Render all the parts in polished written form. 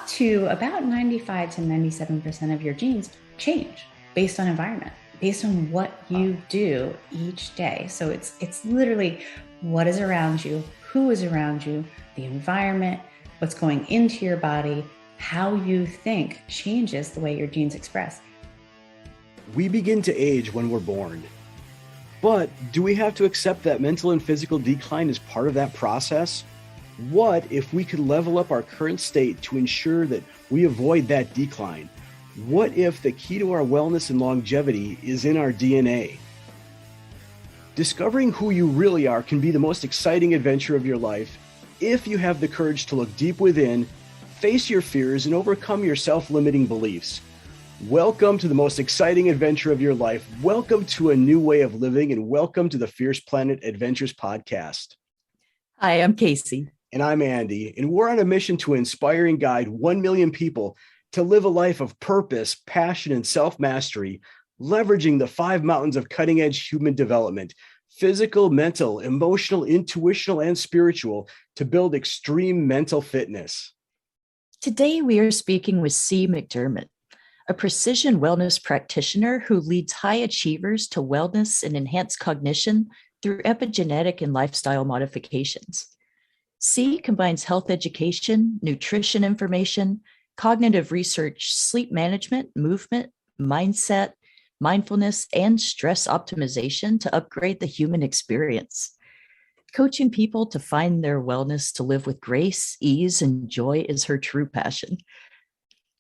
to about 95 to 97% of your genes change based on environment, based on what you do each day. So it's literally what is around you, who is around you, the environment, what's going into your body, how you think changes the way your genes express. We begin to age when we're born. But do we have to accept that mental and physical decline is part of that process? What if we could level up our current state to ensure that we avoid that decline? What if the key to our wellness and longevity is in our DNA? Discovering who you really are can be the most exciting adventure of your life if you have the courage to look deep within, face your fears, and overcome your self-limiting beliefs. Welcome to the most exciting adventure of your life. Welcome to a new way of living, and welcome to the Fierce Planet Adventures podcast. Hi, I'm Casey. And I'm Andy, and we're on a mission to inspire and guide 1 million people to live a life of purpose, passion, and self-mastery, leveraging the 5 mountains of cutting-edge human development: physical, mental, emotional, intuitional, and spiritual, to build extreme mental fitness. Today, we are speaking with Cee McDermott, a Precision Wellness Practitioner who leads high achievers to wellness and enhanced cognition through epigenetic and lifestyle modifications. Cee combines health education, nutrition information, cognitive research, sleep management, movement, mindset, mindfulness, and stress optimization to upgrade the human experience. Coaching people to find their wellness to live with grace, ease, and joy is her true passion.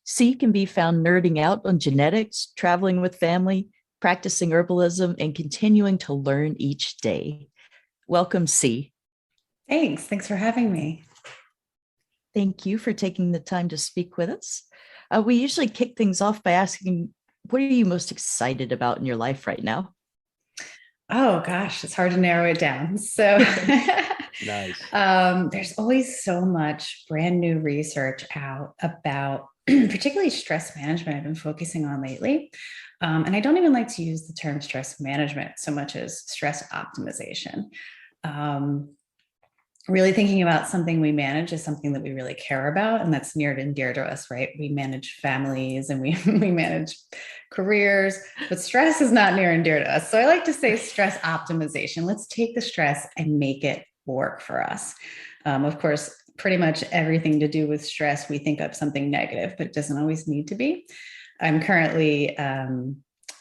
Cee can be found nerding out on genetics, traveling with family, practicing herbalism, and continuing to learn each day. Welcome, Cee. Thanks for having me. Thank you for taking the time to speak with us. We usually kick things off by asking, what are you most excited about in your life right now? Oh gosh, it's hard to narrow it down. So Nice. There's always so much brand new research out about particularly stress management I've been focusing on lately. And I don't even like to use the term stress management so much as stress optimization. Really thinking about something we manage is something that we really care about, and that's near and dear to us, right? We manage families and we manage careers, but stress is not near and dear to us. So I like to say stress optimization. Let's take the stress and make it work for us. Of course, pretty much everything to do with stress, we think of something negative, but it doesn't always need to be. I'm currently,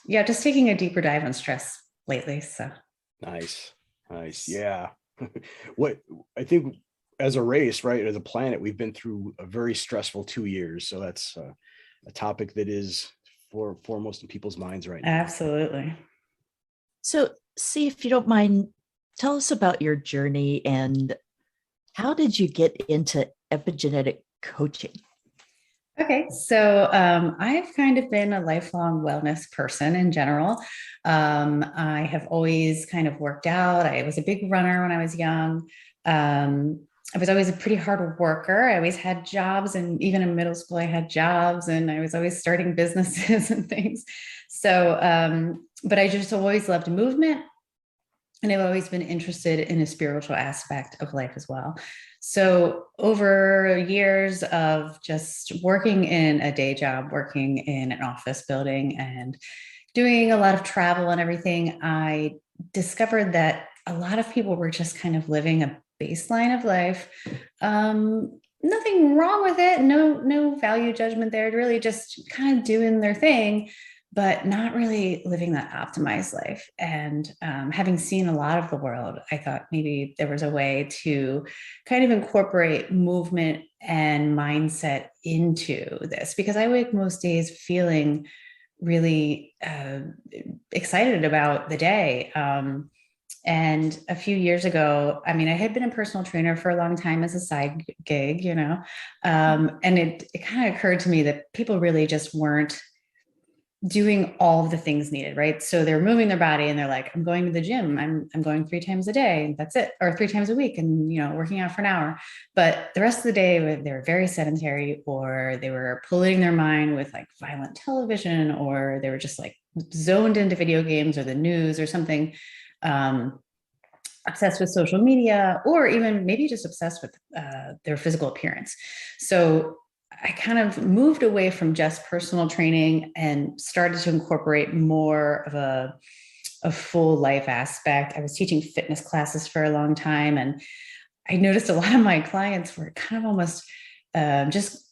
just taking a deeper dive on stress lately. So Nice. Yeah. What I think as a race, right, as a planet, we've been through a very stressful 2 years. So that's a topic that is foremost in people's minds right now. absolutely. So, Cee, if you don't mind, tell us about your journey and how did you get into epigenetic coaching? Okay, so I've kind of been a lifelong wellness person in general. I have always kind of worked out. I was a big runner when I was young. I was always a pretty hard worker. I always had jobs, and even in middle school, I had jobs, and I was always starting businesses and things. So, but I just always loved movement. And I've always been interested in a spiritual aspect of life as well. So over years of just working in a day job, working in an office building and doing a lot of travel and everything, I discovered that a lot of people were just kind of living a baseline of life. Nothing wrong with it. No value judgment there. Really just kind of doing their thing, but not really living that optimized life. And having seen a lot of the world, I thought maybe there was a way to kind of incorporate movement and mindset into this, because I wake most days feeling really excited about the day. And a few years ago, I had been a personal trainer for a long time as a side gig, and it kind of occurred to me that people really just weren't doing all of the things needed, right? So they're moving their body and they're like, I'm going to the gym. I'm going 3 times a day, and that's it, or 3 times a week, and working out for an hour. But the rest of the day, they were very sedentary, or they were polluting their mind with like violent television, or they were just like zoned into video games or the news or something, obsessed with social media, or even maybe just obsessed with their physical appearance. So I kind of moved away from just personal training and started to incorporate more of a full life aspect. I was teaching fitness classes for a long time, and I noticed a lot of my clients were kind of almost just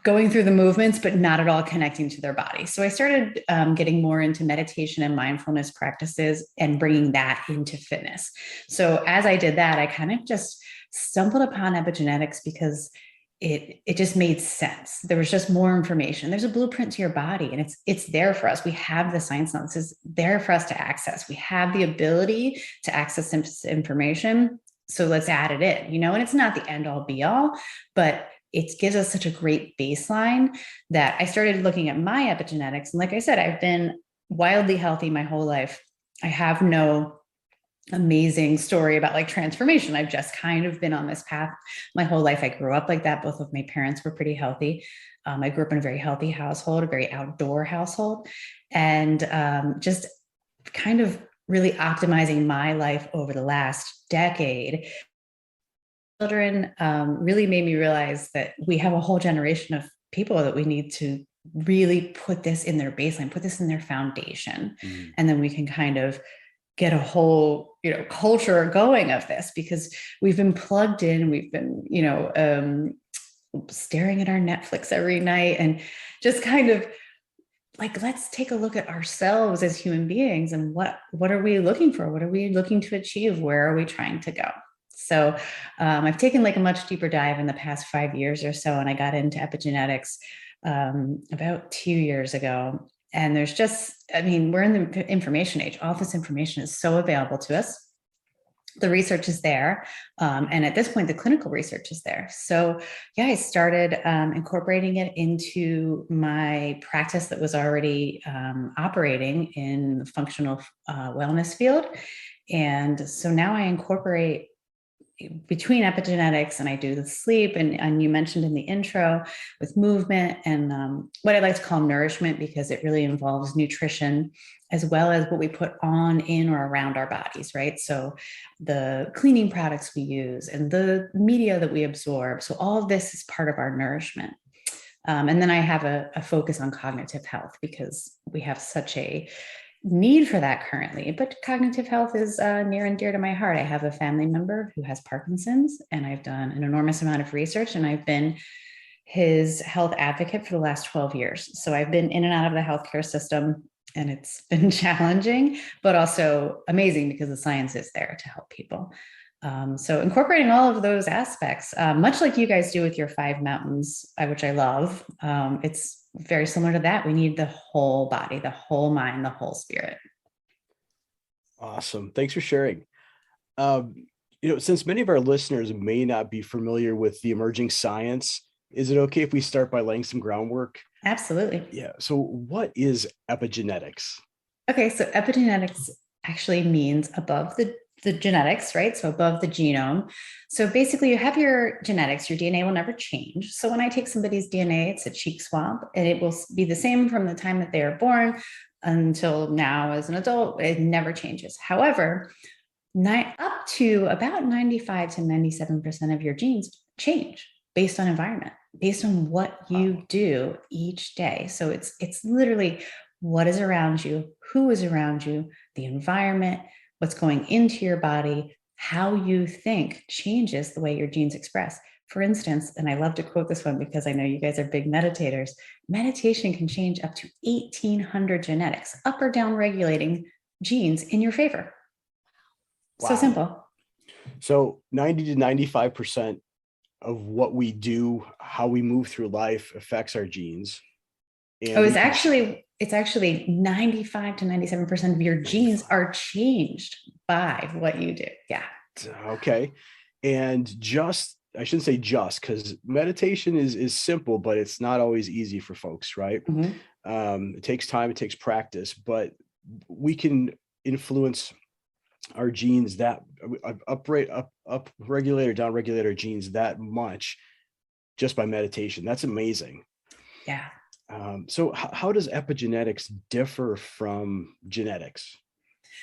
going through the movements, but not at all connecting to their body. So I started getting more into meditation and mindfulness practices and bringing that into fitness. So as I did that, I kind of just stumbled upon epigenetics because it just made sense. There was just more information. There's a blueprint to your body, and it's there for us. We have the science now. This is there for us to access. We have the ability to access this information. So let's add it in, and it's not the end all be all, but it gives us such a great baseline that I started looking at my epigenetics. And like I said, I've been wildly healthy my whole life. I have no amazing story about like transformation. I've just kind of been on this path my whole life. I grew up like that. Both of my parents were pretty healthy. I grew up in a very healthy household, a very outdoor household, and just kind of really optimizing my life over the last decade. Children really made me realize that we have a whole generation of people that we need to really put this in their baseline, put this in their foundation. And then we can kind of get a whole, culture going of this, because we've been plugged in, we've been, staring at our Netflix every night, and just kind of like, let's take a look at ourselves as human beings, and what are we looking for? What are we looking to achieve? Where are we trying to go? So I've taken like a much deeper dive in the past 5 years or so, and I got into epigenetics about 2 years ago. And there's we're in the information age. All this information is so available to us. The research is there. And at this point, the clinical research is there. So yeah, I started incorporating it into my practice that was already operating in the functional wellness field. And so now I incorporate between epigenetics, and I do the sleep, and you mentioned in the intro with movement and what I like to call nourishment, because it really involves nutrition as well as what we put on, in, or around our bodies, right? So the cleaning products we use and the media that we absorb. So all of this is part of our nourishment. And then I have a focus on cognitive health, because we have such a need for that currently, but cognitive health is near and dear to my heart. I have a family member who has Parkinson's, and I've done an enormous amount of research, and I've been his health advocate for the last 12 years. So I've been in and out of the healthcare system, and it's been challenging, but also amazing, because the science is there to help people. So incorporating all of those aspects, much like you guys do with your 5 mountains, which I love, it's very similar to that. We need the whole body, the whole mind, the whole spirit. Awesome. Thanks for sharing. Since many of our listeners may not be familiar with the emerging science, is it okay if we start by laying some groundwork? Absolutely. Yeah. So what is epigenetics? Okay. So epigenetics actually means above the genetics, right? So above the genome. So basically you have your genetics, your DNA will never change. So when I take somebody's DNA, it's a cheek swab, and it will be the same from the time that they are born until now as an adult. It never changes. However, up to about 95 to 97% of your genes change based on environment, based on what you do each day. So it's literally what is around you, who is around you, the environment, what's going into your body, how you think changes the way your genes express. For instance, and I love to quote this one because I know you guys are big meditators, meditation can change up to 1,800 genetics, up or down regulating genes in your favor. Wow. So simple. So 90 to 95% of what we do, how we move through life, affects our genes. And it's actually 95 to 97% of your genes are changed by what you do. Yeah. Okay. And I shouldn't say just, because meditation is simple, but it's not always easy for folks, right? Mm-hmm. It takes time, it takes practice, but we can influence our genes that up regulate or down regulate our genes that much just by meditation. That's amazing. Yeah. So how does epigenetics differ from genetics?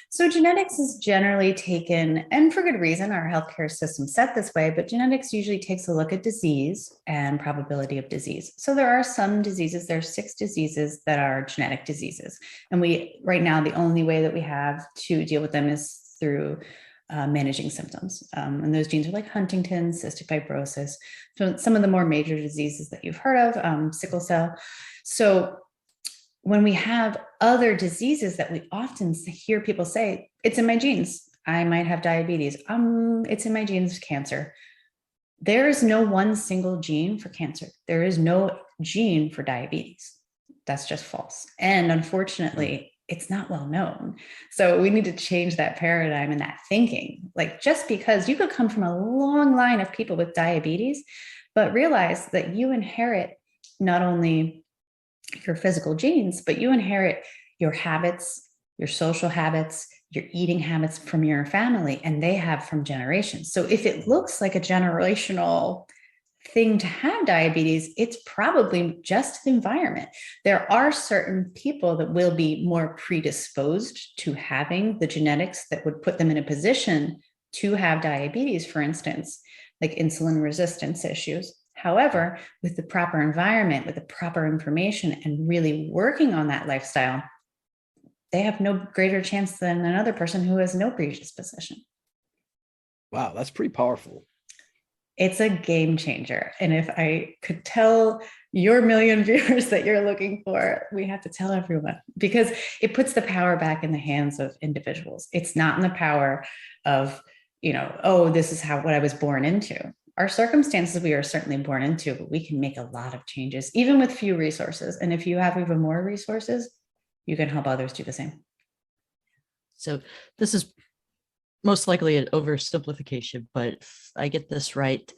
So genetics is generally taken, and for good reason, our healthcare system set this way, but genetics usually takes a look at disease and probability of disease. So there are some diseases, there are 6 diseases that are genetic diseases. And right now, the only way that we have to deal with them is through managing symptoms. And those genes are like Huntington's, cystic fibrosis, so some of the more major diseases that you've heard of, sickle cell. So when we have other diseases that we often hear people say, it's in my genes, I might have diabetes, it's in my genes, cancer. There is no one single gene for cancer. There is no gene for diabetes. That's just false. And unfortunately, it's not well known. So we need to change that paradigm and that thinking. Like, just because you could come from a long line of people with diabetes, but realize that you inherit not only your physical genes, but you inherit your habits, your social habits, your eating habits from your family, and they have from generations. So if it looks like a generational thing to have diabetes, it's probably just the environment. There are certain people that will be more predisposed to having the genetics that would put them in a position to have diabetes, for instance, like insulin resistance issues. However, with the proper environment, with the proper information, and really working on that lifestyle, they have no greater chance than another person who has no predisposition. Wow, that's pretty powerful. It's a game changer. And if I could tell your million viewers that you're looking for, we have to tell everyone, because it puts the power back in the hands of individuals. It's not in the power of, oh, this is what I was born into. Our circumstances we are certainly born into, but we can make a lot of changes, even with few resources. And if you have even more resources, you can help others do the same. So this is most likely an oversimplification, but if I get this right,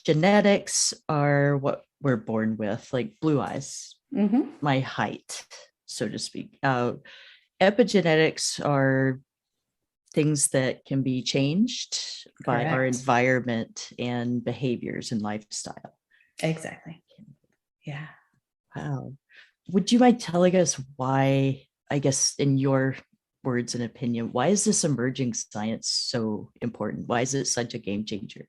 genetics are what we're born with, like blue eyes, my height, so to speak. Epigenetics are things that can be changed by our environment and behaviors and lifestyle. Exactly. Yeah. Wow. Would you mind telling us why, I guess, in your words and opinion, why is this emerging science so important? Why is it such a game changer?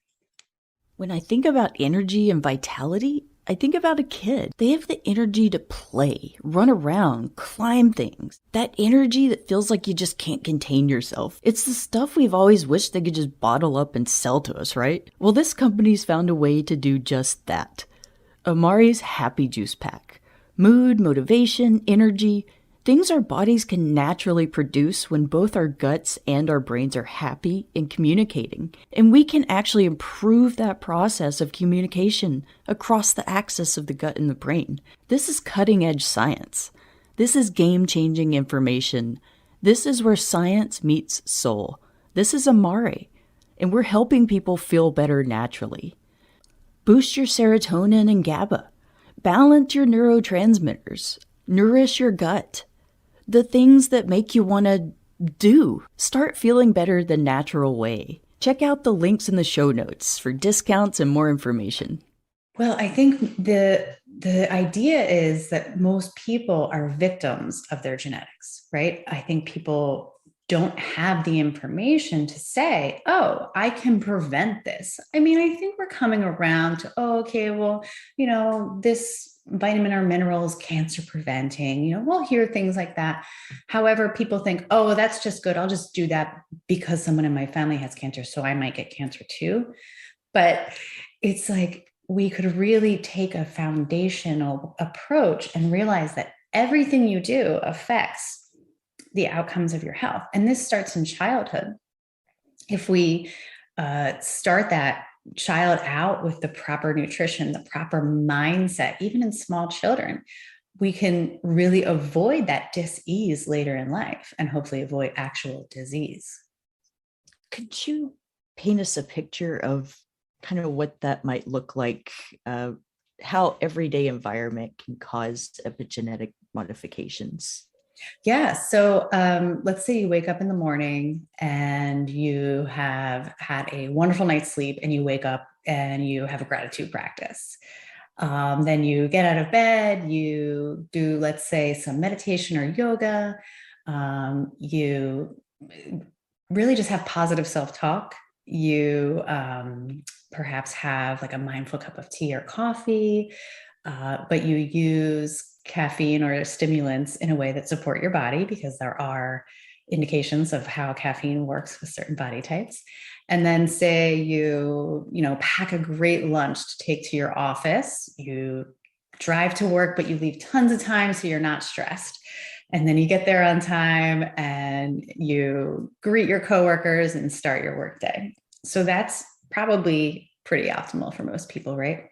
When I think about energy and vitality, I think about a kid. They have the energy to play, run around, climb things. That energy that feels like you just can't contain yourself. It's the stuff we've always wished they could just bottle up and sell to us, right? Well, this company's found a way to do just that. Amari's Happy Juice Pack. Mood, motivation, energy, things our bodies can naturally produce when both our guts and our brains are happy and communicating. And we can actually improve that process of communication across the axis of the gut and the brain. This is cutting-edge science. This is game-changing information. This is where science meets soul. This is Amari, and we're helping people feel better naturally. Boost your serotonin and GABA. Balance your neurotransmitters. Nourish your gut. The things that make you want to do. Start feeling better the natural way. Check out the links in the show notes for discounts and more information. Well, I think the idea is that most people are victims of their genetics, right? I think people don't have the information to say, oh, I can prevent this. I mean, I think we're coming around to, oh, okay, well, this vitamin or mineral is cancer preventing, we'll hear things like that. However, people think, oh, that's just good. I'll just do that because someone in my family has cancer, so I might get cancer too. But it's like, we could really take a foundational approach and realize that everything you do affects the outcomes of your health. And this starts in childhood. If we start that child out with the proper nutrition, the proper mindset, even in small children, we can really avoid that dis-ease later in life and hopefully avoid actual disease. Could you paint us a picture of kind of what that might look like, how everyday environment can cause epigenetic modifications? Yeah. So let's say you wake up in the morning and you have had a wonderful night's sleep, and you wake up and you have a gratitude practice. Then you get out of bed, you do, let's say, some meditation or yoga. You really just have positive self-talk. You perhaps have like a mindful cup of tea or coffee, but you use caffeine or stimulants in a way that support your body, because there are indications of how caffeine works with certain body types. And then say you pack a great lunch to take to your office. You drive to work, but you leave tons of time so you're not stressed. And then you get there on time and you greet your coworkers and start your workday. So that's probably pretty optimal for most people, right?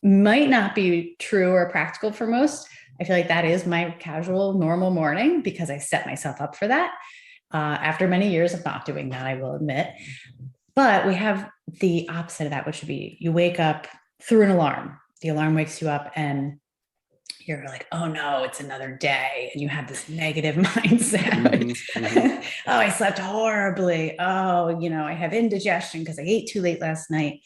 Might not be true or practical for most. I feel like that is my casual, normal morning because I set myself up for that. After many years of not doing that, I will admit. But we have the opposite of that, which would be you wake up through an alarm. The alarm wakes you up and you're like, oh no, it's another day. And you have this negative mindset. Oh, I slept horribly. Oh, I have indigestion because I ate too late last night.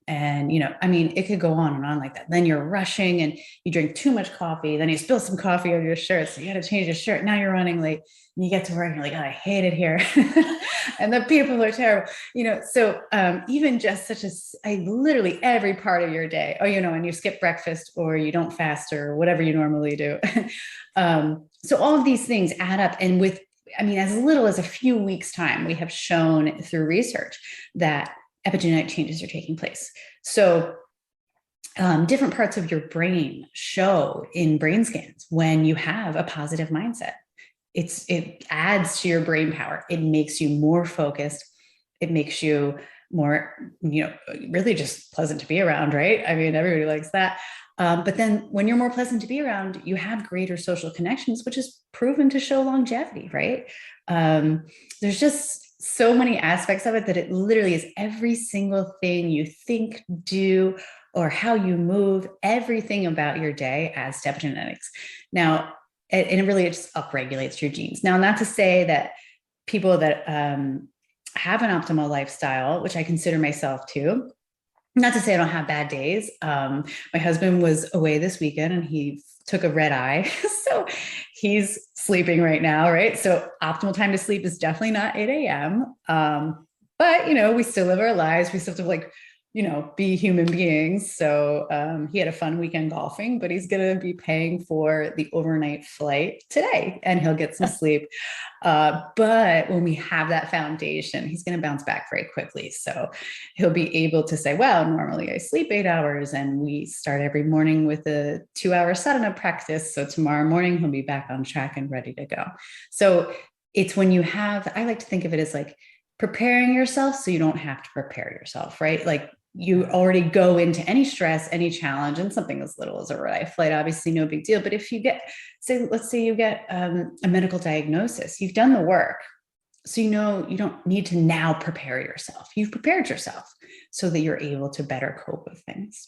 And, it could go on and on like that. Then you're rushing and you drink too much coffee. Then you spill some coffee on your shirt. So you got to change your shirt. Now you're running late and you get to work and you're like, oh, I hate it here. And the people are terrible, so even just literally every part of your day, and you skip breakfast or you don't fast or whatever you normally do. So all of these things add up. And as little as a few weeks time, we have shown through research that epigenetic changes are taking place. So different parts of your brain show in brain scans when you have a positive mindset. It adds to your brain power. It makes you more focused. It makes you more, really just pleasant to be around, right? Everybody likes that. But then when you're more pleasant to be around, you have greater social connections, which is proven to show longevity, right? There's just so many aspects of it that it literally is every single thing you think, do, or how you move, everything about your day adds to epigenetics. Now, and it just upregulates your genes. Now, not to say that people that have an optimal lifestyle, which I consider myself too, not to say I don't have bad days. My husband was away this weekend and he took a red eye. So he's sleeping right now, right? So optimal time to sleep is definitely not 8 a.m. But, we still live our lives. We still have to be human beings. So he had a fun weekend golfing, but he's going to be paying for the overnight flight today and he'll get some sleep. But when we have that foundation, he's going to bounce back very quickly. So he'll be able to say, well, normally I sleep 8 hours and we start every morning with a 2-hour sadhana practice. So tomorrow morning, he'll be back on track and ready to go. So it's when you I like to think of it as like preparing yourself so you don't have to prepare yourself, right? Like you already go into any stress, any challenge, and something as little as a red eye flight, obviously no big deal. But if you let's say you get a medical diagnosis, you've done the work. So, you don't need to now prepare yourself. You've prepared yourself so that you're able to better cope with things.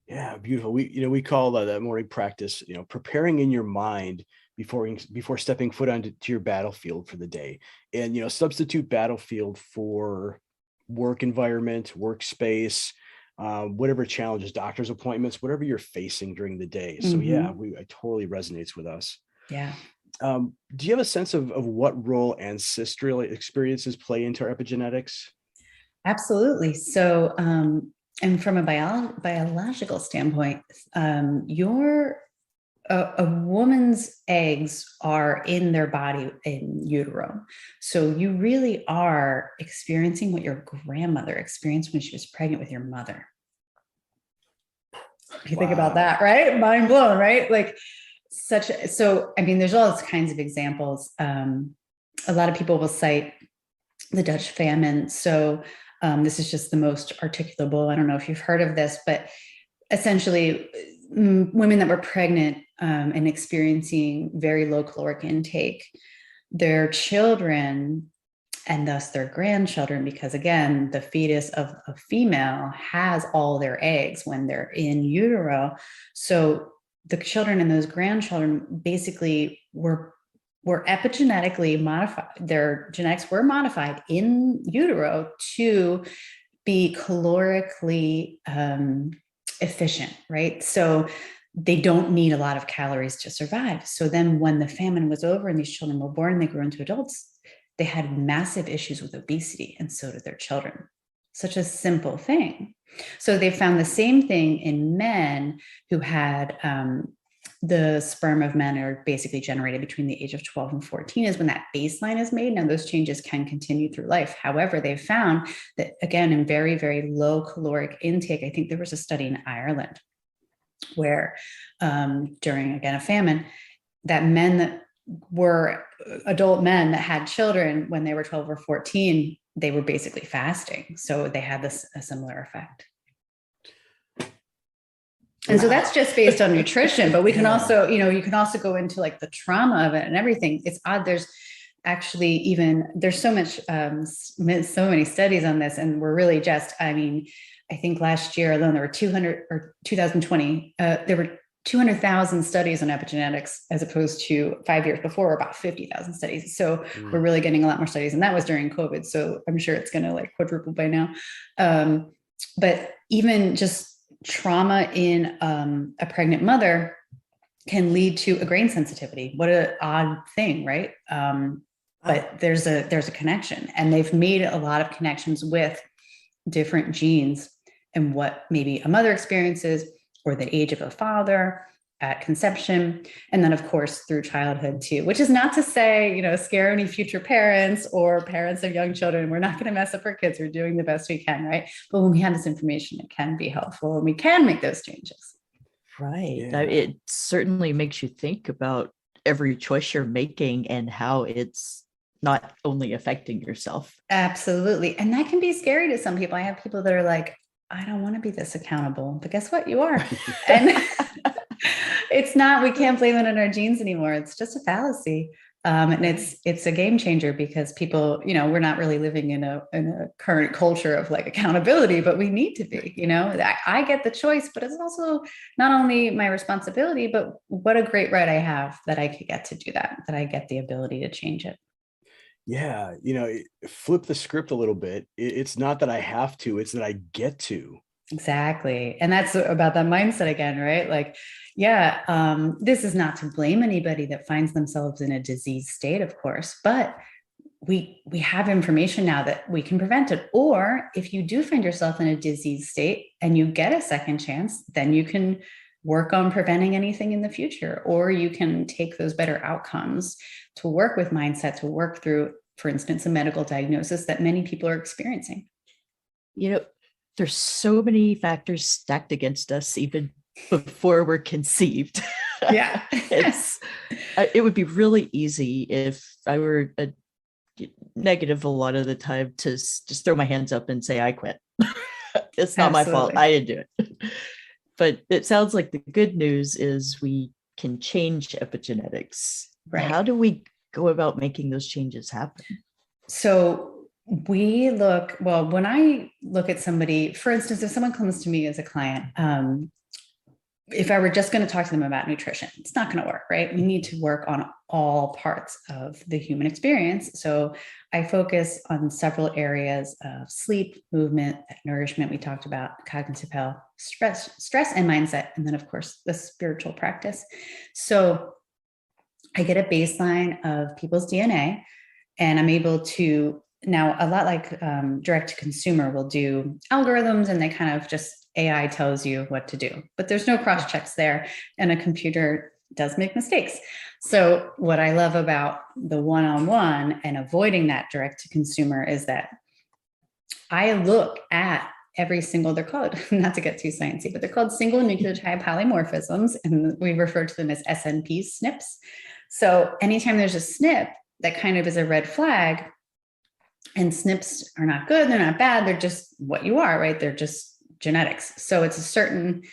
Yeah, beautiful. We call that morning practice, preparing in your mind before stepping foot onto your battlefield for the day. And, substitute battlefield for work environment, workspace, whatever challenges, doctor's appointments, whatever you're facing during the day. So yeah, it totally resonates with us. Yeah. Do you have a sense of what role ancestral experiences play into our epigenetics? Absolutely. So, and from a biological standpoint, a woman's eggs are in their body in utero. So you really are experiencing what your grandmother experienced when she was pregnant with your mother. You think about that, right? Mind blown, right? Like there's all kinds of examples. A lot of people will cite the Dutch famine. So this is just the most articulable. I don't know if you've heard of this, but essentially women that were pregnant and experiencing very low caloric intake, their children and thus their grandchildren, because again, the fetus of a female has all their eggs when they're in utero. So the children and those grandchildren basically were epigenetically modified. Their genetics were modified in utero to be calorically efficient, right? So they don't need a lot of calories to survive. So then when the famine was over and these children were born and they grew into adults, they had massive issues with obesity, and so did their children. Such a simple thing. So they found the same thing in men who had the sperm of men are basically generated between the age of 12 and 14 is when that baseline is made. Now, those changes can continue through life. However, they've found that, again, in very, very low caloric intake, I think there was a study in Ireland where during, again, a famine, that men that were adult men that had children when they were 12 or 14, they were basically fasting. So they had a similar effect. And so that's just based on nutrition, but we can also, you can also go into like the trauma of it and everything. It's odd. There's actually there's so many studies on this, and we're really just, I think last year alone, there were 2020, there were 200,000 studies on epigenetics, as opposed to 5 years before, about 50,000 studies. So we're really getting a lot more studies, and that was during COVID. So I'm sure it's going to like quadruple by now. But even just trauma in a pregnant mother can lead to a grain sensitivity. What an odd thing, right? But there's a connection, and they've made a lot of connections with different genes and what maybe a mother experiences, or the age of a father at conception, and then of course through childhood too, which is not to say, scare any future parents or parents of young children. We're not going to mess up our kids. We're doing the best we can, right? But when we have this information, it can be helpful, and we can make those changes. Right. Yeah. It certainly makes you think about every choice you're making and how it's not only affecting yourself. Absolutely. And that can be scary to some people. I have people that are like, I don't want to be this accountable, but guess what? You are. And it's not, we can't blame it on our genes anymore. It's just a fallacy. And it's a game changer, because people, we're not really living in a current culture of like accountability, but we need to be, I get the choice, but it's also not only my responsibility, but what a great right I have that I could get to do that I get the ability to change it. Yeah. Flip the script a little bit. It's not that I have to, it's that I get to. Exactly. And that's about that mindset again, right? Like, this is not to blame anybody that finds themselves in a disease state, of course, but we have information now that we can prevent it. Or if you do find yourself in a disease state and you get a second chance, then you can work on preventing anything in the future, or you can take those better outcomes to work with mindset, to work through, for instance, a medical diagnosis that many people are experiencing. There's so many factors stacked against us even before we're conceived. Yeah. It would be really easy if I were a negative a lot of the time to just throw my hands up and say, I quit. It's not my fault. I didn't do it. But it sounds like the good news is we can change epigenetics. Right. How do we go about making those changes happen? So when I look at somebody, for instance, if someone comes to me as a client, if I were just going to talk to them about nutrition, it's not going to work, right? We need to work on all parts of the human experience. So I focus on several areas of sleep, movement, nourishment. We talked about cognitive health, stress and mindset, and then of course the spiritual practice. So I get a baseline of people's DNA, and I'm able to, now a lot like direct to consumer will do algorithms, and they kind of just, AI tells you what to do, but there's no cross checks there, and a computer does make mistakes. So what I love about the one-on-one and avoiding that direct to consumer is that I look at every single, they're called, not to get too sciencey, but they're called single nucleotide polymorphisms, and we refer to them as SNPs, SNPs. So anytime there's a SNP that kind of is a red flag, and SNPs are not good, they're not bad, they're just what you are, right? They're just genetics. So it's a certain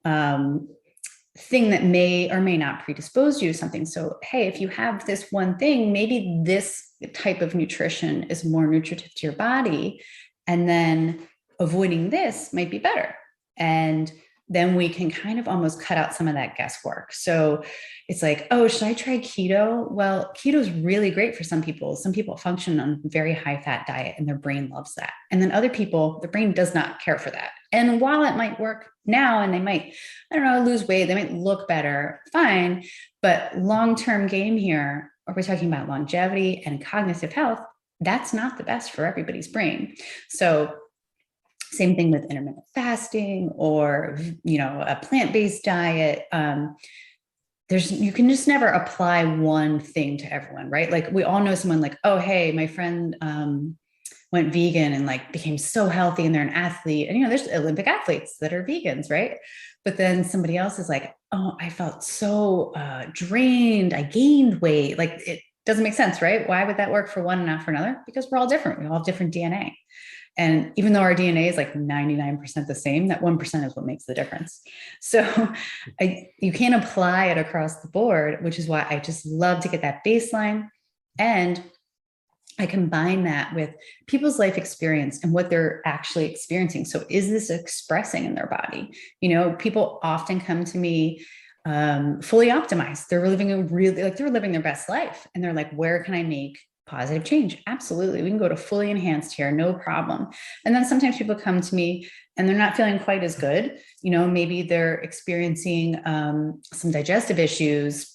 thing that may or may not predispose you to something. So, hey, if you have this one thing, maybe this type of nutrition is more nutritive to your body, and then avoiding this might be better. And then we can kind of almost cut out some of that guesswork. So it's like, oh, should I try keto? Well, keto is really great for some people. Some people function on a very high fat diet and their brain loves that. And then other people, the brain does not care for that. And while it might work now and they might, I don't know, lose weight, they might look better, fine. But long-term game here, or we're talking about longevity and cognitive health, that's not the best for everybody's brain. So same thing with intermittent fasting or, a plant-based diet. You can just never apply one thing to everyone, right? Like we all know someone like, oh, hey, my friend went vegan and like became so healthy and they're an athlete. And, there's Olympic athletes that are vegans, right? But then somebody else is like, oh, I felt so drained. I gained weight. Like it doesn't make sense, right? Why would that work for one and not for another? Because we're all different. We all have different DNA. And even though our DNA is like 99% the same, that 1% is what makes the difference. So you can't apply it across the board, which is why I just love to get that baseline. And I combine that with people's life experience and what they're actually experiencing. So is this expressing in their body? People often come to me fully optimized. They're living they're living their best life. And they're like, where can I make positive change? Absolutely. We can go to fully enhanced here, no problem. And then sometimes people come to me and they're not feeling quite as good. Maybe they're experiencing some digestive issues.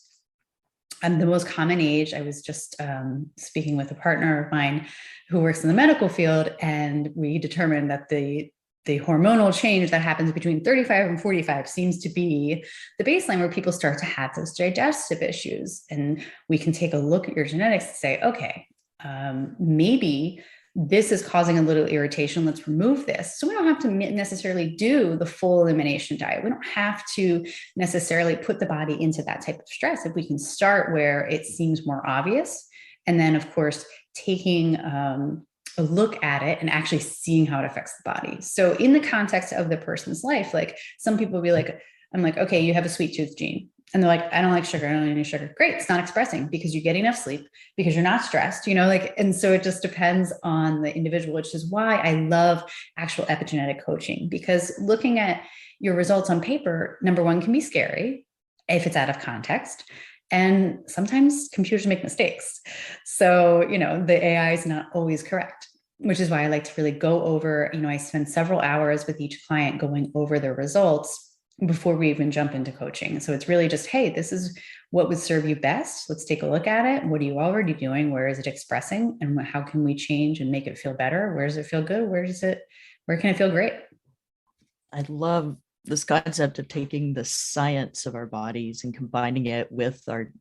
The most common age, I was just speaking with a partner of mine who works in the medical field, and we determined that the hormonal change that happens between 35 and 45 seems to be the baseline where people start to have those digestive issues. And we can take a look at your genetics and say, okay, maybe this is causing a little irritation. Let's remove this. So we don't have to necessarily do the full elimination diet. We don't have to necessarily put the body into that type of stress. If we can start where it seems more obvious, and then of course, taking a look at it and actually seeing how it affects the body. So in the context of the person's life, like some people will be like, I'm like, okay, you have a sweet tooth gene. And they're like, I don't like sugar. I don't eat any sugar. Great. It's not expressing because you get enough sleep, because you're not stressed, and so it just depends on the individual, which is why I love actual epigenetic coaching, because looking at your results on paper, number one, can be scary if it's out of context. And sometimes computers make mistakes. So, the AI is not always correct, which is why I like to really go over, I spend several hours with each client going over their results before we even jump into coaching. So it's really just, hey, this is what would serve you best. Let's take a look at it. What are you already doing? Where is it expressing? And how can we change and make it feel better? Where does it feel good? Where can it feel great? I love this concept of taking the science of our bodies and combining it with our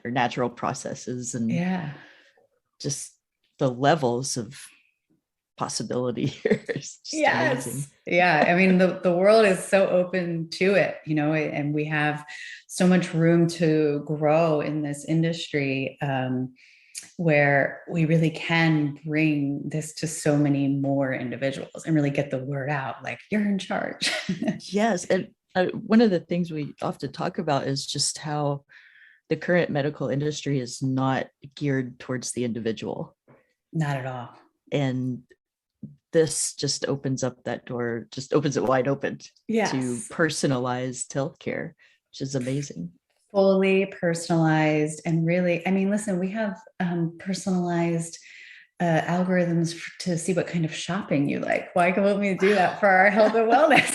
natural processes, and just the levels of possibility here is just amazing. Yeah. I mean, the world is so open to it, and we have so much room to grow in this industry, where we really can bring this to so many more individuals and really get the word out, like you're in charge. Yes. And one of the things we often talk about is just how the current medical industry is not geared towards the individual. Not at all. And this just opens up that door, just opens it wide open to personalized healthcare, which is amazing. Fully personalized. And really, I mean, listen, we have personalized algorithms to see what kind of shopping you like. Why can't we do that for our health and wellness?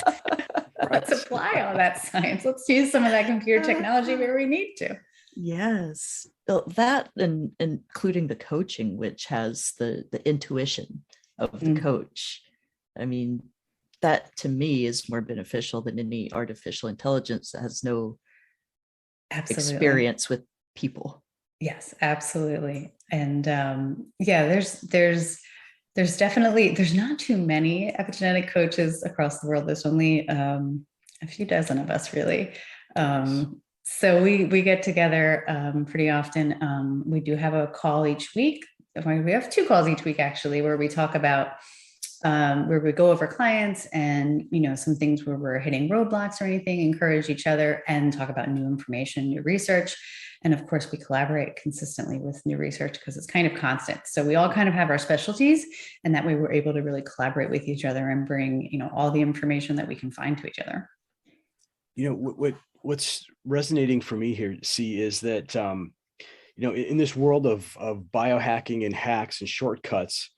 Let's apply all that science. Let's use some of that computer technology where we need to. Yes. Well, that, and including the coaching, which has the intuition of the coach. I mean, that to me is more beneficial than any artificial intelligence that has no experience with people. Yes, absolutely. And there's definitely, there's not too many epigenetic coaches across the world. There's only a few dozen of us, really. So we get together pretty often. We do have a call each week. We have 2 calls each week, actually, where we talk about where we go over clients and, some things where we're hitting roadblocks or anything, encourage each other and talk about new information, new research. And of course, we collaborate consistently with new research because it's kind of constant. So we all kind of have our specialties, and that way we're able to really collaborate with each other and bring, all the information that we can find to each other. What's resonating for me here, Cee, is that, in this world of biohacking and hacks and shortcuts,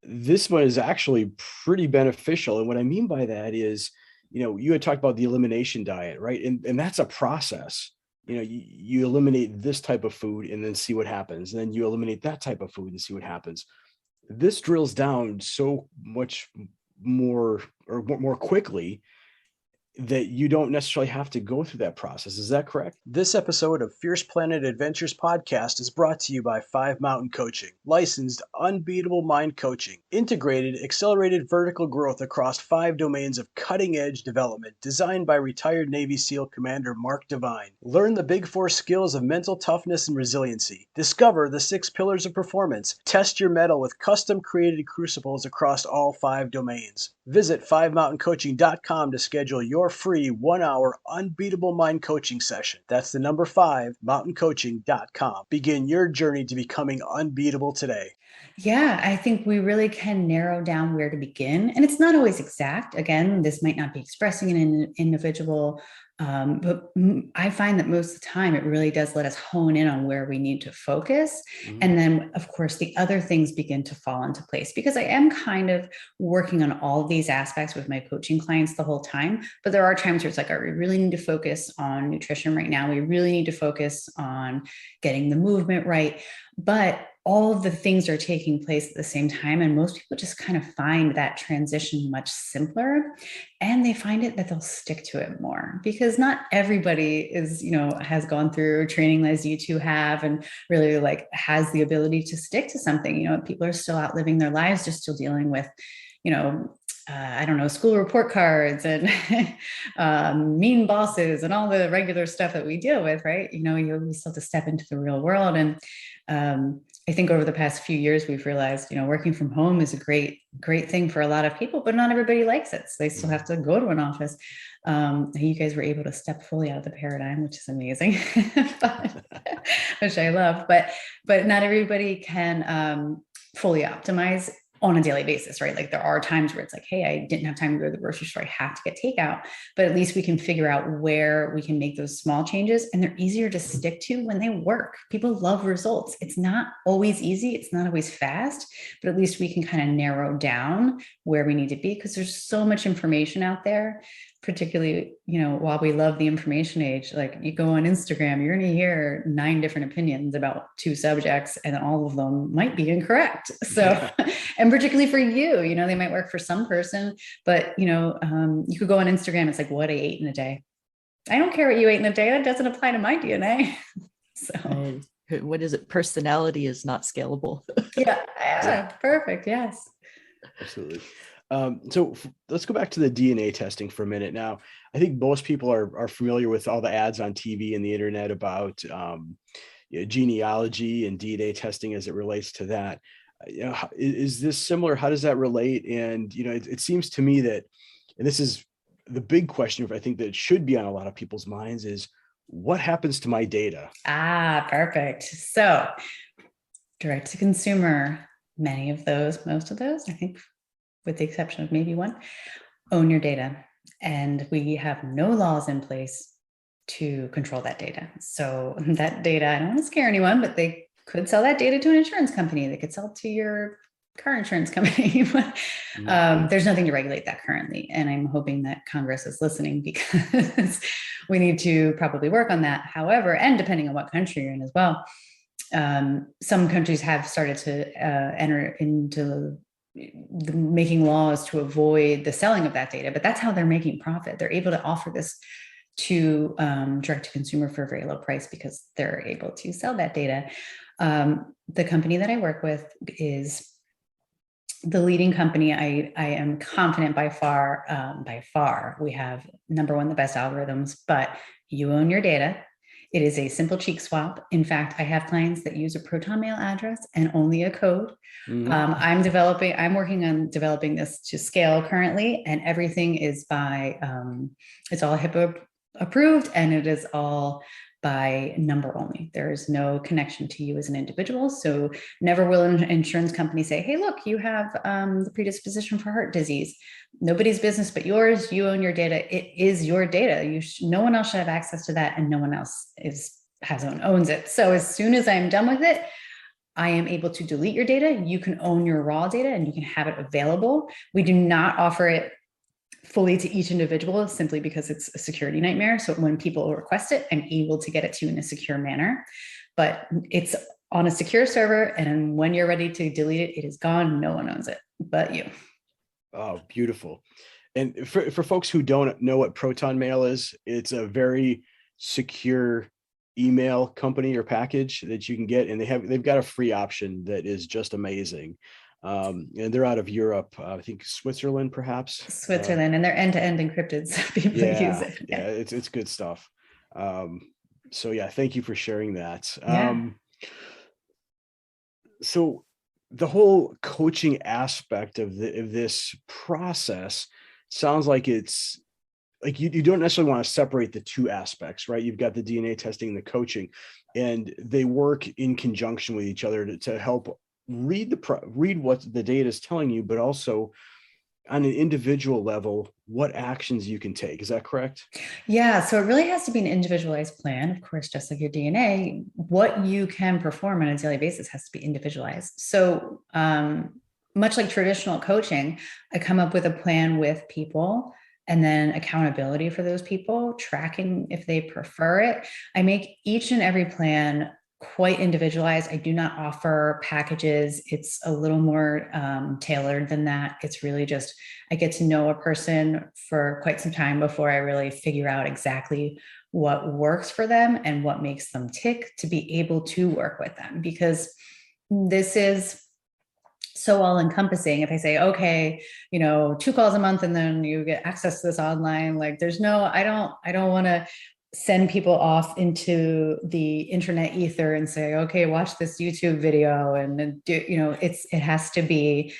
This one is actually pretty beneficial. And what I mean by that is, you had talked about the elimination diet, right? And that's a process. You eliminate this type of food and then see what happens. And then you eliminate that type of food and see what happens. This drills down so much more or more quickly that you don't necessarily have to go through that process. Is that correct? This episode of Fierce Planet Adventures podcast is brought to you by 5 Mountain Coaching, licensed unbeatable mind coaching, integrated accelerated vertical growth across 5 domains of cutting-edge development designed by retired Navy SEAL Commander Mark Devine. Learn the Big 4 skills of mental toughness and resiliency. Discover the 6 pillars of performance. Test your mettle with custom-created crucibles across all 5 domains. Visit 5mountaincoaching.com to schedule your free 1-hour unbeatable mind coaching session. That's the number 5, mountaincoaching.com. Begin your journey to becoming unbeatable today. Yeah, I think we really can narrow down where to begin. And it's not always exact. Again, this might not be expressing an individual, but I find that most of the time it really does let us hone in on where we need to focus. Mm-hmm. And then, of course, the other things begin to fall into place, because I am kind of working on all of these aspects with my coaching clients the whole time. But there are times where it's like, all right, we really need to focus on nutrition right now. We really need to focus on getting the movement right. But all of the things are taking place at the same time. And most people just kind of find that transition much simpler, and they find it that they'll stick to it more, because not everybody is, has gone through training as you two have and really has the ability to stick to something. People are still out living their lives, just still dealing with, school report cards and mean bosses and all the regular stuff that we deal with, right? We still have to step into the real world. And I think over the past few years, we've realized, working from home is a great thing for a lot of people, but not everybody likes it. So they still have to go to an office. You guys were able to step fully out of the paradigm, which is amazing, which I love, but not everybody can fully optimize on a daily basis, right? Like there are times where it's like, hey, I didn't have time to go to the grocery store, I have to get takeout, but at least we can figure out where we can make those small changes, and they're easier to stick to when they work. People love results. It's not always easy. It's not always fast, but at least we can kind of narrow down where we need to be, because there's so much information out there, particularly, while we love the information age. Like you go on Instagram, you're going to hear 9 different opinions about 2 subjects, and all of them might be incorrect. So, and particularly for you, they might work for some person, but, you could go on Instagram. It's like what I ate in a day. I don't care what you ate in a day. That doesn't apply to my DNA. So what is it? Personality is not scalable. Yeah. Perfect. Yes. Absolutely. So let's go back to the DNA testing for a minute. Now, I think most people are familiar with all the ads on TV and the internet about genealogy and DNA testing as it relates to that. Is this similar? How does that relate? And, it seems to me that, and this is the big question I think that should be on a lot of people's minds, is what happens to my data? Perfect. So direct to consumer, most of those, I think, with the exception of maybe one, own your data. And we have no laws in place to control that data. So that data, I don't want to scare anyone, but they could sell that data to an insurance company. They could sell to your car insurance company. There's nothing to regulate that currently. And I'm hoping that Congress is listening, because we need to probably work on that. However, and depending on what country you're in as well, some countries have started to enter into making laws to avoid the selling of that data, but that's how they're making profit. They're able to offer this to direct to consumer for a very low price, because they're able to sell that data. The company that I work with is the leading company. I am confident by far, we have number one, the best algorithms, but you own your data. It is a simple cheek swap. In fact, I have clients that use a Proton mail address and only a code. Mm-hmm. I'm working on developing this to scale currently, and everything is by, it's all HIPAA approved, and it is all by number only. There is no connection to you as an individual. So never will an insurance company say, hey, look, you have the predisposition for heart disease. Nobody's business but yours. You own your data. It is your data. No one else should have access to that, and no one else owns it. So as soon as I'm done with it, I am able to delete your data. You can own your raw data and you can have it available. We do not offer it fully to each individual simply because it's a security nightmare. So when people request it, I'm able to get it to you in a secure manner, but it's on a secure server. And when you're ready to delete it, it is gone. No one owns it but you. Oh, beautiful. And for folks who don't know what Proton Mail is, it's a very secure email company or package that you can get, and they've got a free option that is just amazing. And they're out of Europe, I think Switzerland, perhaps. Switzerland, and they're end-to-end encrypted, so people use it. Yeah, it's good stuff. So yeah, thank you for sharing that. So the whole coaching aspect of this process sounds like it's like you don't necessarily want to separate the two aspects, right? You've got the DNA testing and the coaching, and they work in conjunction with each other to help read what the data is telling you, but also on an individual level, what actions you can take. Is that correct? Yeah. So it really has to be an individualized plan. Of course, just like your DNA, what you can perform on a daily basis has to be individualized. So much like traditional coaching, I come up with a plan with people and then accountability for those people, tracking if they prefer it. I make each and every plan quite individualized. I do not offer packages. It's a little more tailored than that. It's really just, I get to know a person for quite some time before I really figure out exactly what works for them and what makes them tick to be able to work with them. Because this is so all encompassing. If I say, okay, 2 calls a month and then you get access to this online, like there's no, I don't want to send people off into the internet ether and say, okay, watch this YouTube video. And it has to be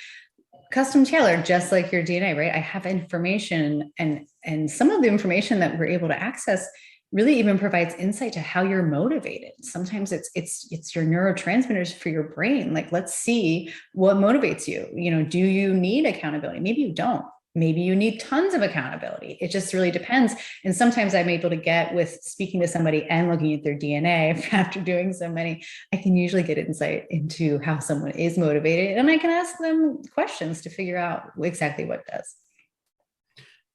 custom tailored, just like your DNA, right? I have information, and some of the information that we're able to access really even provides insight to how you're motivated. Sometimes it's your neurotransmitters for your brain. Like, let's see what motivates you. Do you need accountability? Maybe you don't. Maybe you need tons of accountability. It just really depends. And sometimes I'm able to get, with speaking to somebody and looking at their DNA after doing so many, I can usually get insight into how someone is motivated, and I can ask them questions to figure out exactly what does.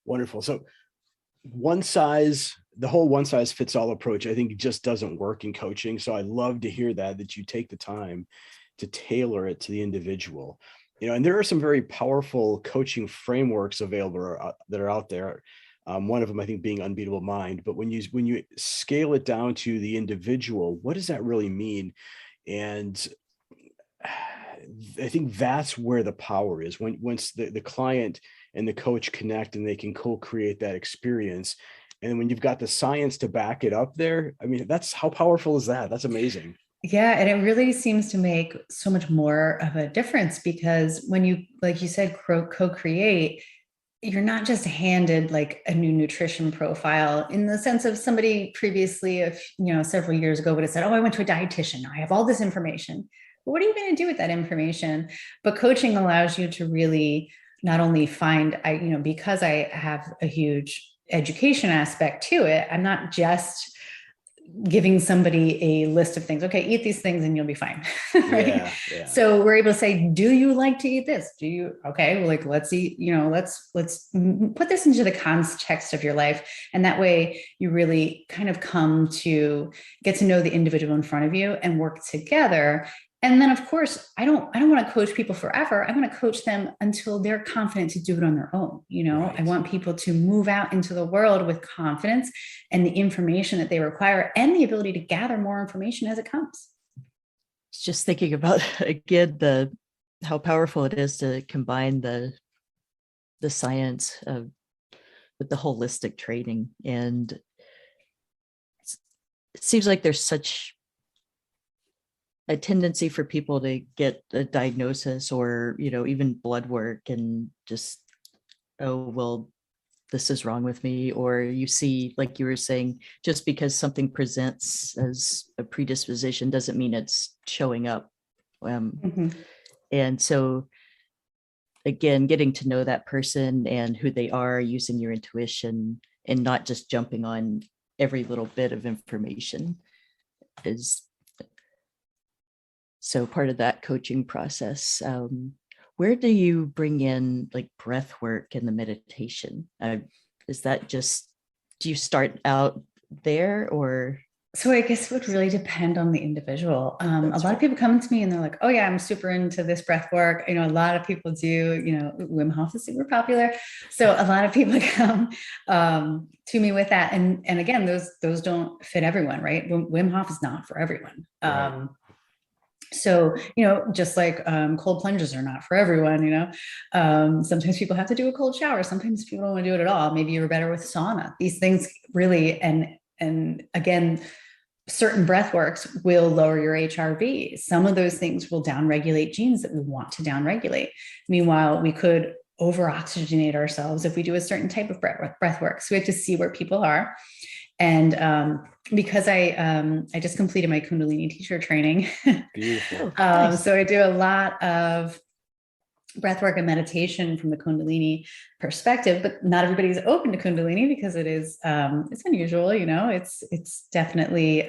Wonderful. So the whole one size fits all approach, I think, just doesn't work in coaching. So I love to hear that you take the time to tailor it to the individual. And there are some very powerful coaching frameworks available that are out there. One of them, I think, being Unbeatable Mind. But when you scale it down to the individual, what does that really mean? And I think that's where the power is. Once the client and the coach connect and they can co-create that experience. And when you've got the science to back it up there, I mean, that's how powerful is that? That's amazing. Yeah. And it really seems to make so much more of a difference, because when you, like you said, co-create, you're not just handed like a new nutrition profile in the sense of somebody previously, several years ago would have said, oh, I went to a dietitian. I have all this information. But what are you going to do with that information? But coaching allows you to really not only find, because I have a huge education aspect to it, I'm not just giving somebody a list of things. Okay, eat these things and you'll be fine. Right. Yeah. So we're able to say, do you like to eat this? Do you? Okay. Well, like, let's eat, let's put this into the context of your life. And that way you really kind of come to get to know the individual in front of you and work together. And then, of course, I don't want to coach people forever. I want to coach them until they're confident to do it on their own. Right. I want people to move out into the world with confidence and the information that they require and the ability to gather more information as it comes. Just thinking about, again, how powerful it is to combine the science with the holistic training. And it seems like there's such a tendency for people to get a diagnosis or, even blood work and just, oh, well, this is wrong with me. Or you see, like you were saying, just because something presents as a predisposition doesn't mean it's showing up. And so, again, getting to know that person and who they are, using your intuition and not just jumping on every little bit of information is So part of that coaching process, where do you bring in like breath work and the meditation? Is that just, do you start out there or? So I guess it would really depend on the individual. A That's lot of fair. people come to me and they're like, "Oh yeah, I'm super into this breath work." A lot of people do. Wim Hof is super popular, so a lot of people come to me with that. And again, those don't fit everyone, right? Wim Hof is not for everyone. Right. So, just like cold plunges are not for everyone, sometimes people have to do a cold shower. Sometimes people don't want to do it at all. Maybe you're better with sauna. These things really, and again, certain breath works will lower your HRV. Some of those things will downregulate genes that we want to downregulate. Meanwhile, we could over oxygenate ourselves if we do a certain type of breath work. So we have to see where people are. And because I just completed my Kundalini teacher training, Beautiful. Nice. so I do a lot of breathwork and meditation from the Kundalini perspective, but not everybody's open to Kundalini because it's unusual. It's definitely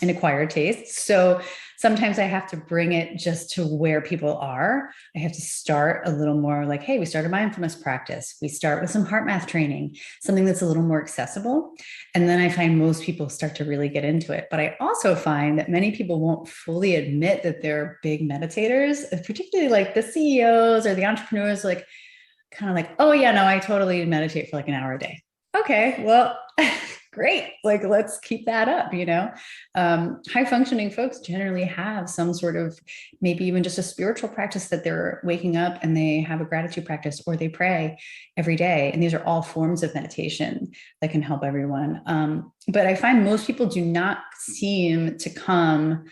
an acquired taste. So sometimes I have to bring it just to where people are. I have to start a little more like, hey, we start a mindfulness practice. We start with some heart math training, something that's a little more accessible. And then I find most people start to really get into it. But I also find that many people won't fully admit that they're big meditators, particularly like the CEOs or the entrepreneurs, like kind of like, oh yeah, no, I totally meditate for like an hour a day. Okay, well, great. Like, let's keep that up. High functioning folks generally have some sort of, maybe even just a spiritual practice that they're waking up and they have a gratitude practice or they pray every day. And these are all forms of meditation that can help everyone. But I find most people do not seem to come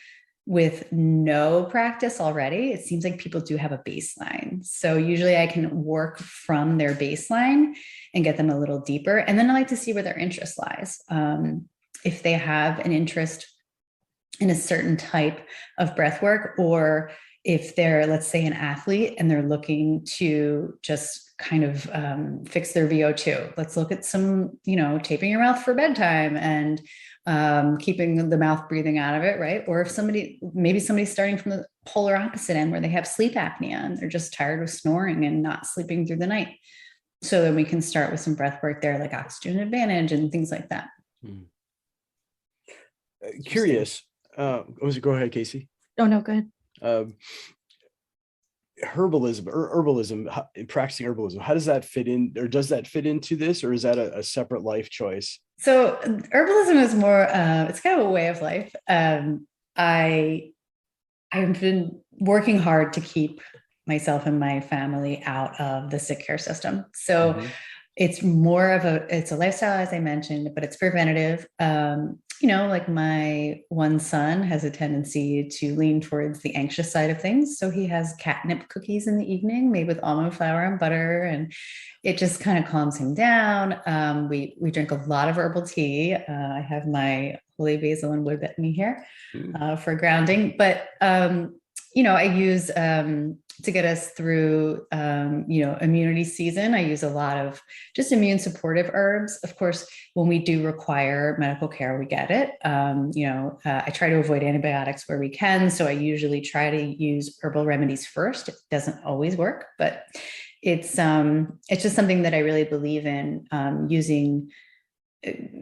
with no practice already. It seems like people do have a baseline. So usually I can work from their baseline and get them a little deeper. And then I like to see where their interest lies. If they have an interest in a certain type of breath work, or if they're, let's say, an athlete and they're looking to just kind of fix their VO2, let's look at some, taping your mouth for bedtime and keeping the mouth breathing out of it, right? Or if maybe somebody's starting from the polar opposite end where they have sleep apnea and they're just tired of snoring and not sleeping through the night. So then we can start with some breath work there, like oxygen advantage and things like that. Curious. Go ahead, Casey. Oh, no, go ahead. Herbalism, practicing herbalism, how does that fit in, or does that fit into this, or is that a separate life choice? So herbalism is more, it's kind of a way of life. I've been working hard to keep myself and my family out of the sick care system. So it's more of it's a lifestyle, as I mentioned, but it's preventative. Like my one son has a tendency to lean towards the anxious side of things. So he has catnip cookies in the evening made with almond flour and butter, and it just kind of calms him down. We drink a lot of herbal tea. I have my holy basil and wood betony here for grounding, but I use to get us through, immunity season. I use a lot of just immune supportive herbs. Of course, when we do require medical care, we get it. I try to avoid antibiotics where we can. So I usually try to use herbal remedies first. It doesn't always work, but it's just something that I really believe in, using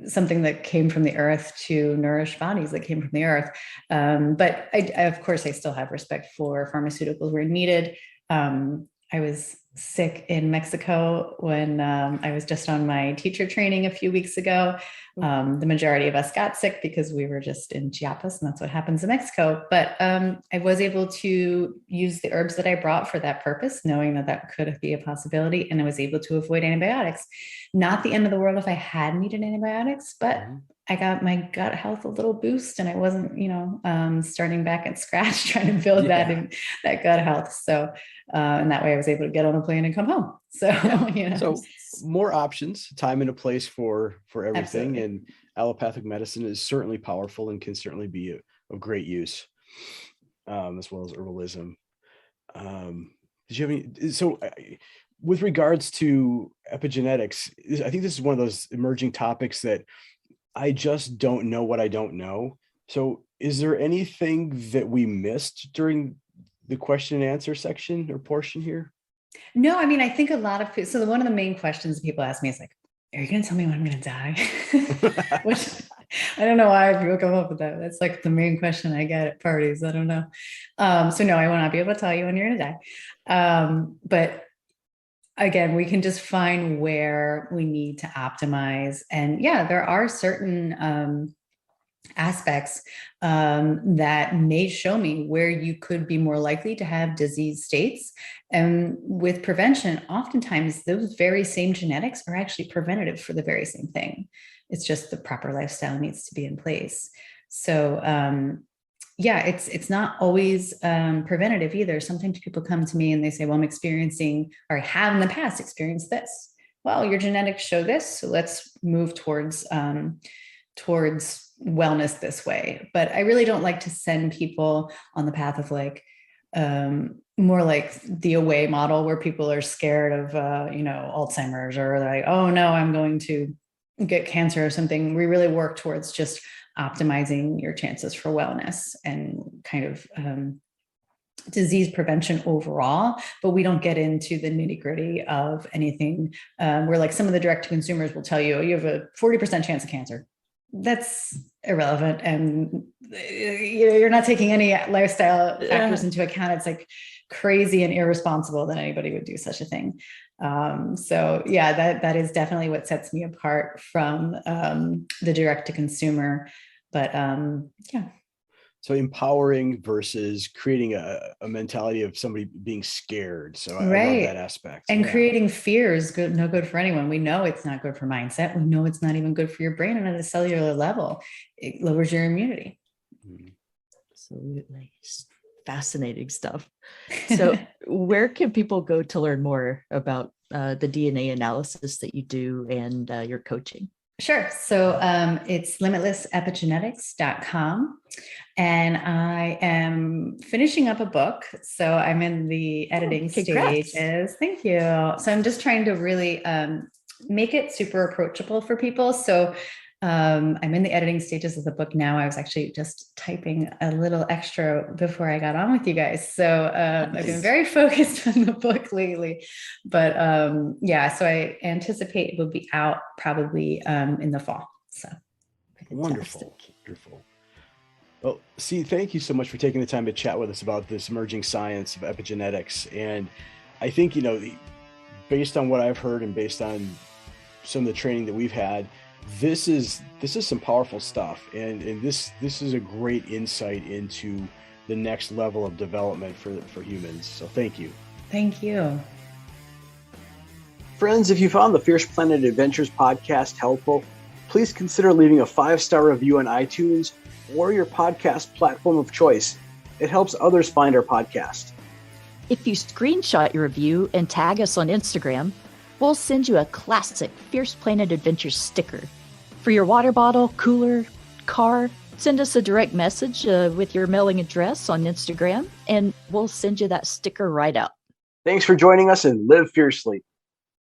something that came from the earth to nourish bodies that came from the earth. But I, of course, I still have respect for pharmaceuticals where needed. I was sick in Mexico when I was just on my teacher training a few weeks ago. The majority of us got sick because we were just in Chiapas, and that's what happens in Mexico. But I was able to use the herbs that I brought for that purpose, knowing that could be a possibility. And I was able to avoid antibiotics. Not the end of the world if I had needed antibiotics, but I got my gut health a little boost, and I wasn't, starting back at scratch trying to build that gut health. So, and that way I was able to get on a plane and come home. So, So more options, time and a place for everything. Absolutely. And allopathic medicine is certainly powerful and can certainly be of great use, as well as herbalism. Did you have any, so with regards to epigenetics, I think this is one of those emerging topics that I just don't know what I don't know. So is there anything that we missed during the question and answer section or portion here? No, I mean, I think a lot of people, so one of the main questions people ask me is like, are you going to tell me when I'm going to die? Which I don't know why people come up with that. That's like the main question I get at parties. I don't know. So no, I will not be able to tell you when you're going to die. But again, we can just find where we need to optimize. And yeah, there are certain aspects that may show me where you could be more likely to have disease states. And with prevention, oftentimes those very same genetics are actually preventative for the very same thing. It's just the proper lifestyle needs to be in place. So yeah, it's not always preventative either. Sometimes people come to me and they say, well, I'm experiencing, or I have in the past experienced this. Well, your genetics show this, so let's move towards wellness this way. But I really don't like to send people on the path of like more like the away model where people are scared of Alzheimer's, or they're like, oh no, I'm going to get cancer or something. We really work towards just optimizing your chances for wellness and kind of disease prevention overall, but we don't get into the nitty gritty of anything where like some of the direct to consumers will tell you, you have a 40% chance of cancer. That's irrelevant. And you're not taking any lifestyle factors into account. It's like crazy and irresponsible that anybody would do such a thing. So yeah, that is definitely what sets me apart from the direct to consumer. But yeah. So empowering versus creating a mentality of somebody being scared. So I love that aspect. And creating fear is good, no good for anyone. We know it's not good for mindset. We know it's not even good for your brain. And at a cellular level, it lowers your immunity. Absolutely. Fascinating stuff. So where can people go to learn more about the DNA analysis that you do and your coaching? Sure. So it's limitlessepigenetics.com. And I am finishing up a book. So I'm in the editing stages. Thank you. So I'm just trying to really make it super approachable for people. So I'm in the editing stages of the book now. I was actually just typing a little extra before I got on with you guys. So I've been very focused on the book lately, but yeah, so I anticipate it will be out probably in the fall. So wonderful. Well, Cee, thank you so much for taking the time to chat with us about this emerging science of epigenetics. And I think, based on what I've heard and based on some of the training that we've had, this is some powerful stuff, and this is a great insight into the next level of development for humans. So thank you. Thank you. Friends, if you found the Fierce Planet Adventures podcast helpful, please consider leaving a 5-star review on iTunes or your podcast platform of choice. It helps others find our podcast. If you screenshot your review and tag us on Instagram, we'll send you a classic Fierce Planet Adventures sticker. For your water bottle, cooler, car, send us a direct message with your mailing address on Instagram, and we'll send you that sticker right out. Thanks for joining us, and live fiercely.